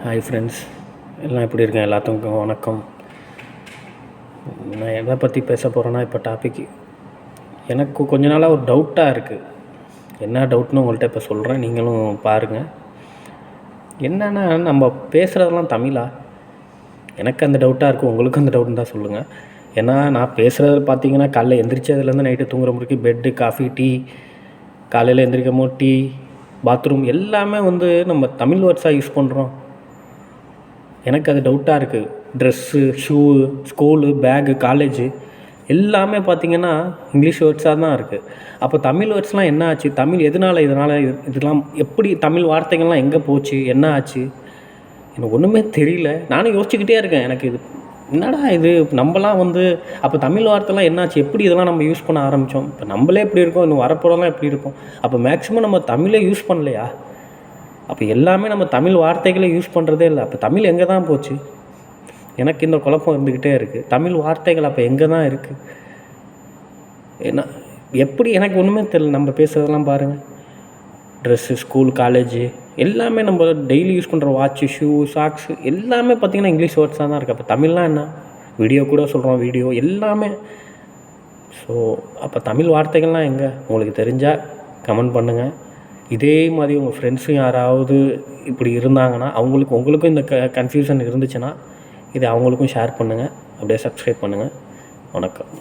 Hi friends, எல்லாம் எப்படி இருக்கேன்? எல்லாத்துக்கும் வணக்கம். நான் எதை பற்றி பேச போகிறேன்னா, இப்போ டாபிக் எனக்கு கொஞ்ச நாளாக ஒரு டவுட்டாக இருக்குது. என்ன டவுட்னு உங்கள்கிட்ட இப்போ சொல்கிறேன், நீங்களும் பாருங்கள். என்னென்னா, நம்ம பேசுகிறதெல்லாம் தமிழா? எனக்கு அந்த டவுட்டாக இருக்குது, உங்களுக்கு அந்த டவுட்னு தான் சொல்லுங்கள். ஏன்னா நான் பேசுகிறது பார்த்தீங்கன்னா, காலைல எந்திரிச்சதுலேருந்து நைட்டு தூங்குற முடிக்கும் பெட்டு, காஃபி, டீ, காலையில் எந்திரிக்கும் போது டீ, பாத்ரூம் எல்லாமே நம்ம தமிழ் வேர்ட்ஸாக யூஸ் பண்ணுறோம். எனக்கு அது டவுட்டாக இருக்குது. Dress, shoe, school, bag, college எல்லாமே பார்த்திங்கன்னா இங்கிலீஷ் வேர்ட்ஸாக தான் இருக்குது. அப்போ தமிழ் வேர்ட்ஸ்லாம் என்ன ஆச்சு? தமிழ் இதனால் இதெல்லாம் எப்படி தமிழ் வார்த்தைகள்லாம் எங்கே போச்சு? என்ன ஆச்சு? எனக்கு ஒன்றுமே தெரியல. நானும் யோசிச்சுக்கிட்டே இருக்கேன். எனக்கு இது என்னடா இது, நம்மலாம் அப்போ தமிழ் வார்த்தைலாம் என்னாச்சு? எப்படி இதெல்லாம் நம்ம யூஸ் பண்ண ஆரம்பித்தோம்? இப்போ நம்மளே எப்படி இருக்கோம், இன்னும் வரப்போகிறலாம் எப்படி இருக்கும்? அப்போ மேக்ஸிமம் நம்ம தமிழே யூஸ் பண்ணலையா? அப்போ எல்லாமே நம்ம தமிழ் வார்த்தைகளை யூஸ் பண்ணுறதே இல்லை. அப்போ தமிழ் எங்கே தான் போச்சு? எனக்கு இந்த குழப்பம் இருந்துக்கிட்டே இருக்குது. தமிழ் வார்த்தைகள் அப்போ எங்கே தான் இருக்குது? ஏன்னா எப்படி, எனக்கு ஒன்றுமே தெரியல. நம்ம பேசுகிறதெல்லாம் பாருங்கள், ட்ரெஸ்ஸு, ஸ்கூல், காலேஜு எல்லாமே நம்ம டெய்லி யூஸ் பண்ணுற வாட்சு, ஷூ, சாக்ஸு எல்லாமே பார்த்திங்கன்னா இங்கிலீஷ் வேர்ட்ஸாக தான் இருக்குது. அப்போ தமிழ்லாம் என்ன? வீடியோ கூட சொல்கிறோம், வீடியோ எல்லாமே. ஸோ அப்போ தமிழ் வார்த்தைகள்லாம் எங்கே? உங்களுக்கு தெரிஞ்சால் கமெண்ட் பண்ணுங்கள். இதே மாதிரி உங்கள் ஃப்ரெண்ட்ஸும் யாராவது இப்படி இருந்தாங்கன்னா, உங்களுக்கும் இந்த கன்ஃபியூஷன் இருந்துச்சுன்னா இதை அவங்களுக்கும் ஷேர் பண்ணுங்கள். அப்படியே சப்ஸ்கிரைப் பண்ணுங்கள். வணக்கம்.